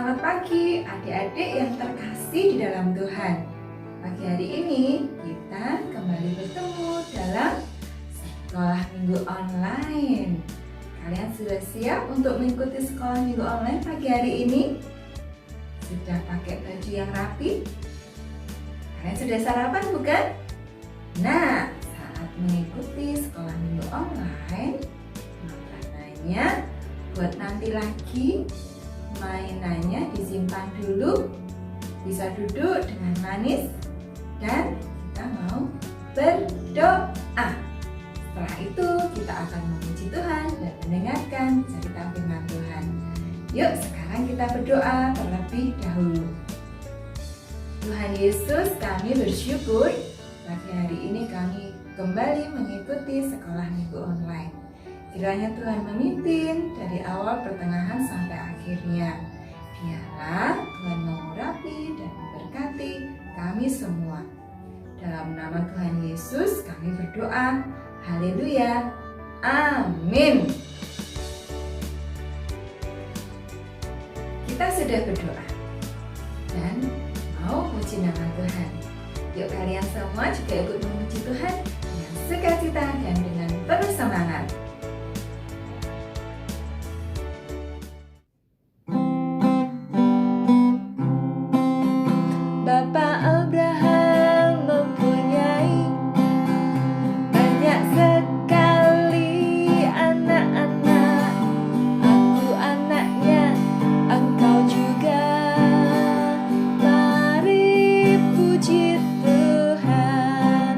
Selamat pagi adik-adik yang terkasih di dalam Tuhan. Pagi hari ini kita kembali bertemu dalam sekolah minggu online. Kalian sudah siap untuk mengikuti sekolah minggu online pagi hari ini? Sudah pakai baju yang rapi? Kalian sudah sarapan bukan? Nah, saat mengikuti sekolah minggu online, makanannya buat nanti lagi, mainannya disimpan dulu, bisa duduk dengan manis, dan kita mau berdoa. Setelah itu kita akan memuji Tuhan dan mendengarkan cerita firman Tuhan. Yuk sekarang kita berdoa terlebih dahulu. Tuhan Yesus, kami bersyukur pagi hari ini kami kembali mengikuti sekolah minggu online. Kiranya Tuhan memimpin dari awal, pertengahan, sampai akhirnya. Biarlah Tuhan mengurapi dan memberkati kami semua. Dalam nama Tuhan Yesus kami berdoa. Haleluya. Amin. Kita sudah berdoa dan mau puji nama Tuhan. Yuk kalian semua juga ikut memuji Tuhan dengan sukacita dan dengan penuh semangat. Bapak Abraham mempunyai banyak sekali anak-anak. Aku anaknya, engkau juga. Mari puji Tuhan.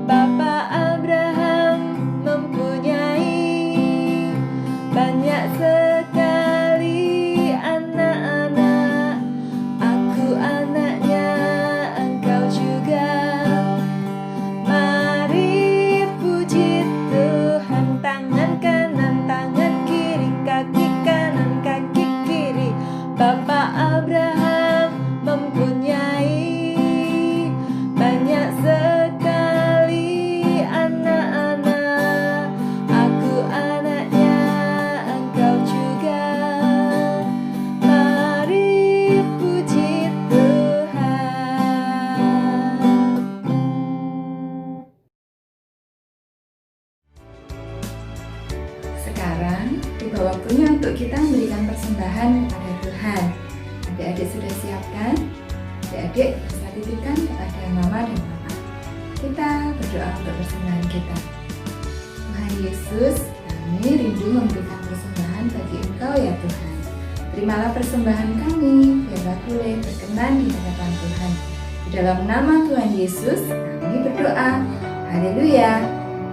Bapak Abraham mempunyai banyak sekali anak-anak. Aku anaknya, engkau juga. Mari puji Tuhan. Tangan kanan, tangan kiri, kaki kanan, kaki kiri. Bapak Abraham mempunyai banyak sekali anak-anak. Aku anaknya, engkau juga. Mari puji Tuhan. Sekarang tiba waktunya untuk kita memberikan persembahan kepada Tuhan. Adik-adik sudah siapkan? Adik-adik bisa titipkan kepada mama dan papa. Kita berdoa untuk persembahan kita. Tuhan Yesus, kami rindu memberikan persembahan bagi Engkau ya Tuhan. Terimalah persembahan kami, biarlah boleh berkenan di hadapan Tuhan. Di dalam nama Tuhan Yesus kami berdoa. Haleluya.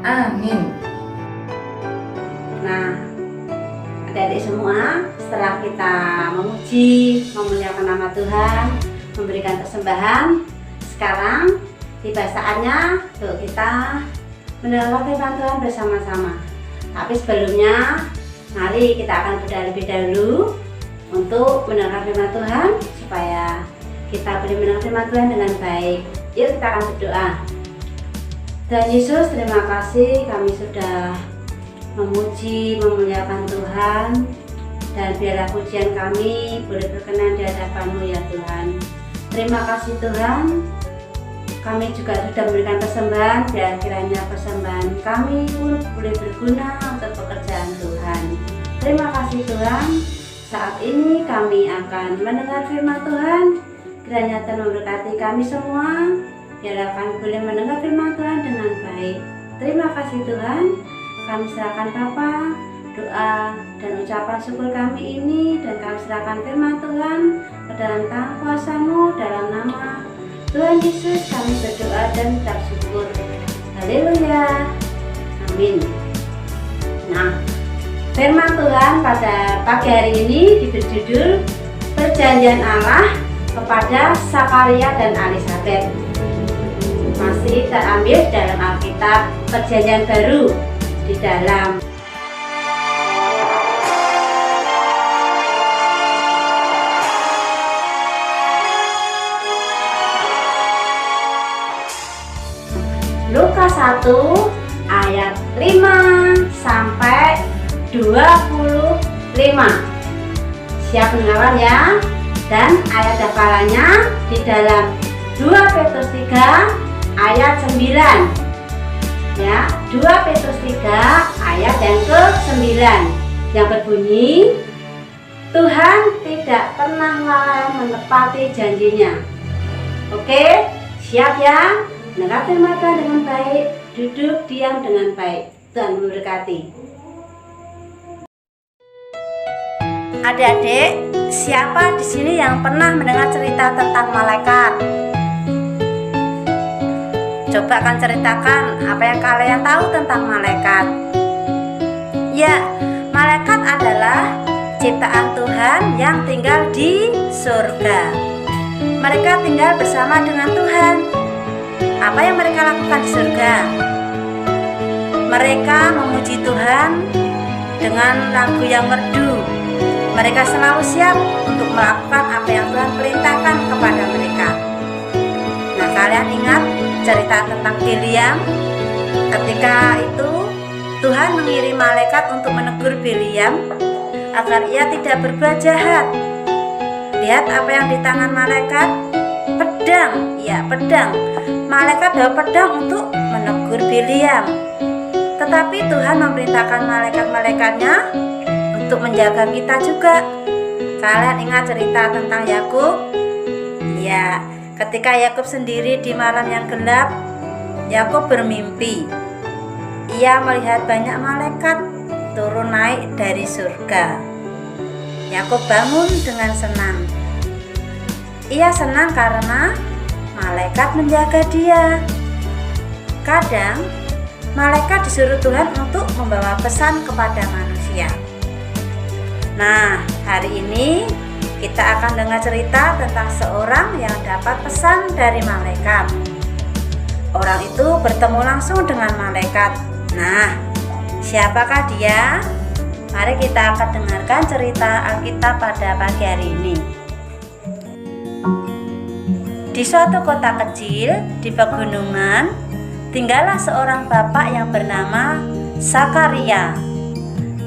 Amin. Nah, adik-adik semua, setelah kita memuji, memuliakan nama Tuhan, memberikan persembahan, sekarang tiba saatnya untuk kita mendengar firman Tuhan bersama-sama. Tapi sebelumnya, mari kita akan berdoa lebih dahulu untuk mendengar firman Tuhan, supaya kita boleh mendengar firman Tuhan dengan baik. Yuk kita akan berdoa. Tuhan Yesus, terima kasih kami sudah memuji, memuliakan Tuhan, dan biarlah pujian kami boleh berkenan di hadapan-Mu ya Tuhan. Terima kasih Tuhan, kami juga sudah memberikan persembahan, biar kiranya persembahan kami pun boleh berguna untuk pekerjaan Tuhan. Terima kasih Tuhan, saat ini kami akan mendengar firman Tuhan, kiranya Tuhan memberkati kami semua, biarlah kami boleh mendengar firman Tuhan dengan baik. Terima kasih Tuhan. Kami serahkan Bapa, doa dan ucapan syukur kami ini, dan kami serahkan firman Tuhan ke dalam tangan kuasa-Mu, dalam nama Tuhan Yesus kami berdoa dan ucap syukur. Haleluya. Amin. Nah, firman Tuhan pada pagi hari ini diberi judul Perjanjian Allah kepada Zakaria dan Elisabet. Masih terambil dalam Alkitab Perjanjian Baru, di dalam Lukas 1 ayat 5 sampai 25. Siap mendengarkan ya. Dan ayat hafalannya di dalam 2 Petrus 3 ayat 9. Ya, 2 Petrus 3 ayat yang ke-9 yang berbunyi, Tuhan tidak pernah lalai menepati janjinya. Oke, siap ya? Dengar firman Tuhan dengan baik, duduk diam dengan baik. Tuhan memberkati. Adik-adik, siapa di sini yang pernah mendengar cerita tentang malaikat? Coba kan ceritakan apa yang kalian tahu tentang malaikat. Ya, malaikat adalah ciptaan Tuhan yang tinggal di surga. Mereka tinggal bersama dengan Tuhan. Apa yang mereka lakukan di surga? Mereka memuji Tuhan dengan lagu yang merdu. Mereka selalu siap untuk melakukan apa yang Tuhan perintahkan kepada mereka. Nah, kalian ingat cerita tentang Biliam? Ketika itu Tuhan mengirim malaikat untuk menegur Biliam agar ia tidak berbuat jahat. Lihat apa yang di tangan malaikat? Pedang, ya pedang. Malaikat bawa pedang untuk menegur Biliam. Tetapi Tuhan memerintahkan malaikat-malaikatnya untuk menjaga kita juga. Kalian ingat cerita tentang Yakub? Ya, ketika Yakub sendiri di malam yang gelap, Yakub bermimpi. Ia melihat banyak malaikat turun naik dari surga. Yakub bangun dengan senang. Ia senang karena malaikat menjaga dia. Kadang malaikat disuruh Tuhan untuk membawa pesan kepada manusia. Nah, hari ini kita akan dengar cerita tentang seorang yang dapat pesan dari malaikat. Orang itu bertemu langsung dengan malaikat. Nah, siapakah dia? Mari kita akan dengarkan cerita Alkitab pada pagi hari ini. Di suatu kota kecil di pegunungan, tinggallah seorang bapak yang bernama Zakaria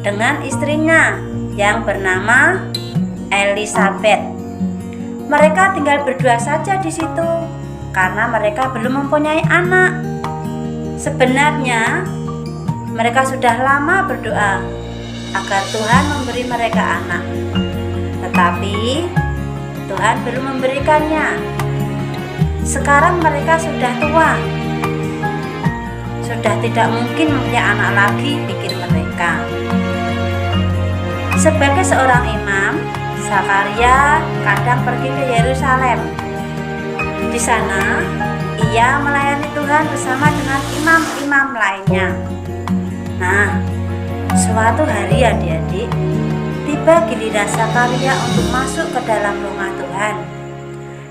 dengan istrinya yang bernama Elisabet. Mereka tinggal berdua saja di situ karena mereka belum mempunyai anak. Sebenarnya mereka sudah lama berdoa agar Tuhan memberi mereka anak, tetapi Tuhan belum memberikannya. Sekarang mereka sudah tua, sudah tidak mungkin mempunyai anak lagi, pikir mereka. Sebagai seorang imam, Zakaria kadang pergi ke Yerusalem. Di sana, ia melayani Tuhan bersama dengan imam-imam lainnya. Nah, suatu hari adik-adik, tiba giliran Zakaria untuk masuk ke dalam rumah Tuhan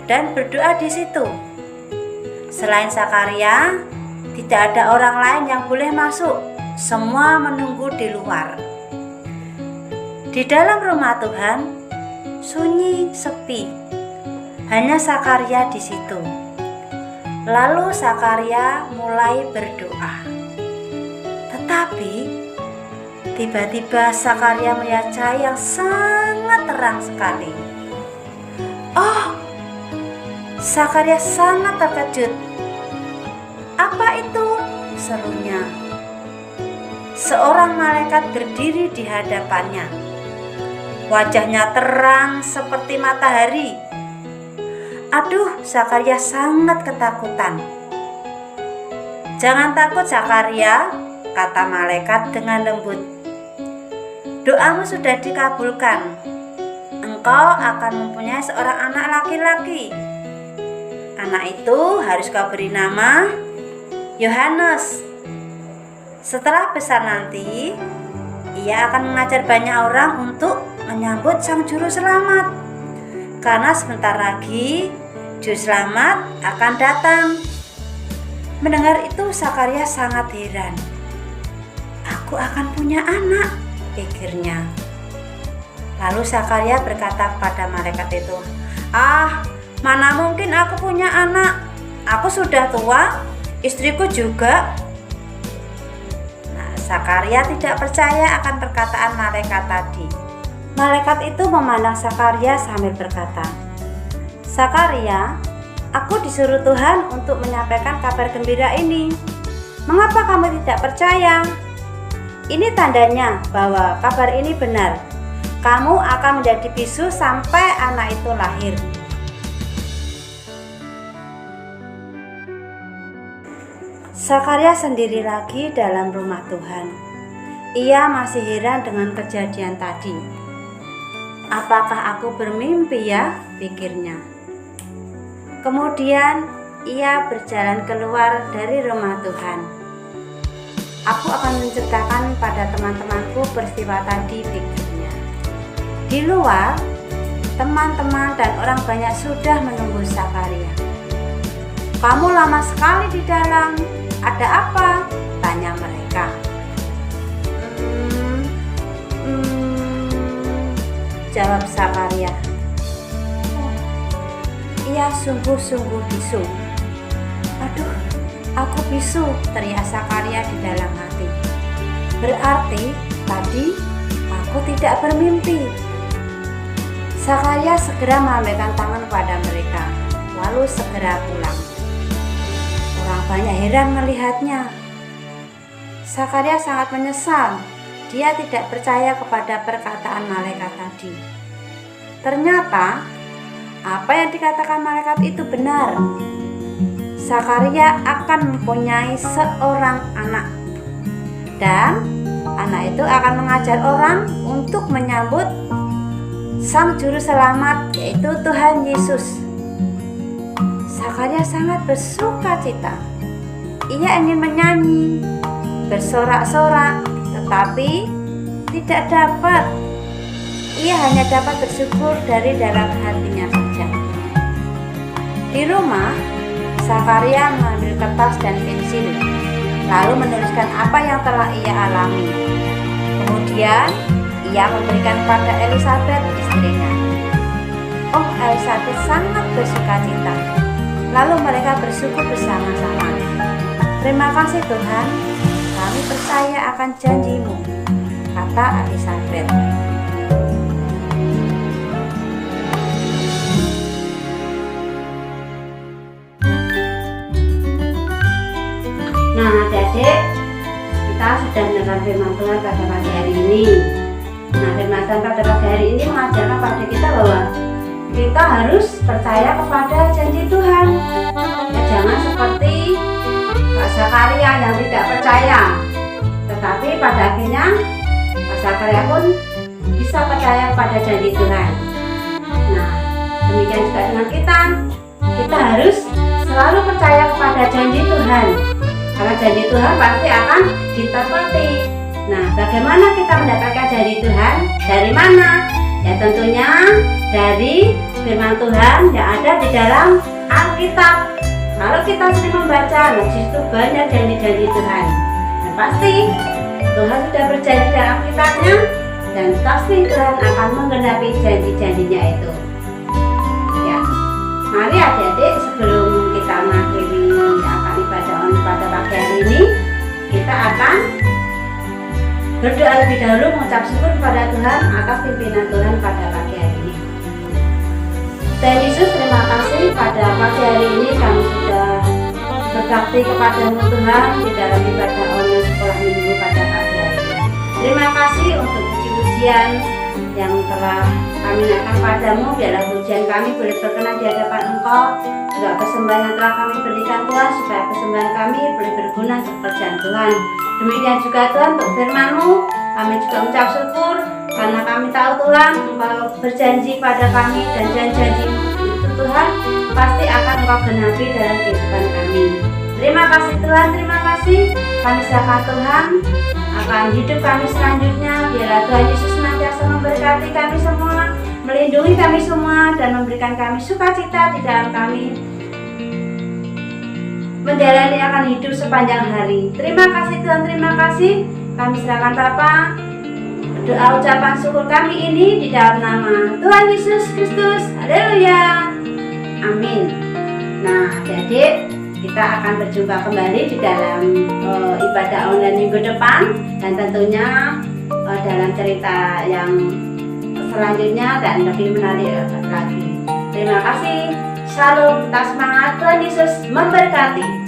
dan berdoa di situ. Selain Zakaria, tidak ada orang lain yang boleh masuk. Semua menunggu di luar. Di dalam rumah Tuhan, sunyi, sepi. Hanya Zakaria di situ. Lalu Zakaria mulai berdoa. Tetapi tiba-tiba Zakaria melihat cahaya yang sangat terang sekali. Oh, Zakaria sangat terkejut. Apa itu? Serunya. Seorang malaikat berdiri di hadapannya. Wajahnya terang seperti matahari. Aduh, Zakaria sangat ketakutan. Jangan takut Zakaria, kata malaikat dengan lembut. Doamu sudah dikabulkan. Engkau akan mempunyai seorang anak laki-laki. Anak itu harus kau beri nama Yohanes. Setelah besar nanti, ia akan mengajar banyak orang untuk menyambut Sang Juru Selamat. Karena sebentar lagi Juru Selamat akan datang. Mendengar itu Zakaria sangat heran. Aku akan punya anak, pikirnya. Lalu Zakaria berkata kepada malaikat itu, mana mungkin aku punya anak? Aku sudah tua, istriku juga. Nah, Zakaria tidak percaya akan perkataan malaikat tadi. Malaikat itu memandang Zakaria sambil berkata, "Zakaria, aku disuruh Tuhan untuk menyampaikan kabar gembira ini. Mengapa kamu tidak percaya? Ini tandanya bahwa kabar ini benar. Kamu akan menjadi bisu sampai anak itu lahir." Zakaria sendiri lagi dalam rumah Tuhan. Ia masih heran dengan kejadian tadi. "Apakah aku bermimpi ya?" pikirnya. Kemudian ia berjalan keluar dari rumah Tuhan. "Aku akan menceritakan pada teman-temanku peristiwa tadi," pikirnya. Di luar, teman-teman dan orang banyak sudah menunggu Zakaria. "Kamu lama sekali di dalam. Ada apa?" tanya mereka. Jawab Zakaria. "Ia sungguh-sungguh bisu." "Aduh, aku bisu," teriak Zakaria di dalam hati. "Berarti tadi aku tidak bermimpi." Zakaria segera melambaikan tangan pada mereka, lalu segera pulang. Orang banyak heran melihatnya. Zakaria sangat menyesal. Dia tidak percaya kepada perkataan malaikat tadi. Ternyata apa yang dikatakan malaikat itu benar. Zakaria akan mempunyai seorang anak, dan anak itu akan mengajar orang untuk menyambut Sang Juru Selamat, yaitu Tuhan Yesus. Zakaria sangat bersuka cita. Ia ingin menyanyi, bersorak-sorak, tetapi tidak dapat. Ia hanya dapat bersyukur dari dalam hatinya saja. Di rumah, Zakaria mengambil kertas dan pensil, lalu menuliskan apa yang telah ia alami. Kemudian ia memberikan pada Elisabet, istrinya. Elisabet sangat bersuka cita. Lalu mereka bersyukur bersama-sama. "Terima kasih Tuhan, kami percaya akan janji-Mu," kata Elisabet. Nah, adik-adik, kita sudah mendengar firman Tuhan pada pagi hari ini. Nah, firman Tuhan pada pagi hari ini mengajarkan pada kita bahwa kita harus percaya kepada janji Tuhan. Ya, jangan seperti Pak Zakaria yang tidak percaya. Tetapi pada akhirnya Pak Zakaria pun bisa percaya pada janji Tuhan. Nah, demikian juga dengan kita. Kita harus selalu percaya kepada janji Tuhan. Karena janji Tuhan pasti akan ditepati. Nah, bagaimana kita mendapatkan janji Tuhan? Dari mana? Ya tentunya dari firman Tuhan yang ada di dalam Alkitab. Kalau kita sering membaca, di situ banyak janji-janji Tuhan. Dan pasti Tuhan sudah berjanji dalam Alkitabnya, dan pasti Tuhan akan menggenapi janji-janjinya itu. Ya, mari adik-adik, sebelum kita mengakhiri akan ibadah online pada pagi hari ini, kita akan berdoa lebih dahulu mengucap syukur kepada Tuhan atas pimpinan Tuhan pada pagi hari ini. Tuhan Yesus, terima kasih pada pagi hari ini kami sudah berbakti kepada-Mu Tuhan di dalam ibadah online sekolah minggu pada pagi hari ini. Terima kasih untuk puji-pujian yang telah kami naikkan padamu. Biarlah pujian kami boleh berkenan di hadapan Engkau. Juga persembahan yang telah kami berikan Tuhan, supaya persembahan kami boleh berguna untuk pekerjaan Tuhan. Demikian juga Tuhan untuk firman-Mu, kami juga mengucap syukur karena kami tahu Tuhan Engkau berjanji pada kami, dan janji itu Tuhan pasti akan Engkau genapi dalam kehidupan kami. Terima kasih Tuhan, terima kasih. Kami serahkan Tuhan akan hidup kami selanjutnya. Biarlah Tuhan Yesus senantiasa memberkati kami semua, melindungi kami semua, dan memberikan kami sukacita di dalam kami menjalani akan hidup sepanjang hari. Terima kasih Tuhan, terima kasih. Kami serahkan Bapa doa ucapan syukur kami ini di dalam nama Tuhan Yesus Kristus. Haleluya. Amin. Nah, adik-adik, kita akan berjumpa kembali di dalam ibadah online minggu depan, dan tentunya dalam cerita yang selanjutnya dan lebih menarik lagi. Terima kasih. Shalom, tetap semangat. Tuhan Yesus memberkati.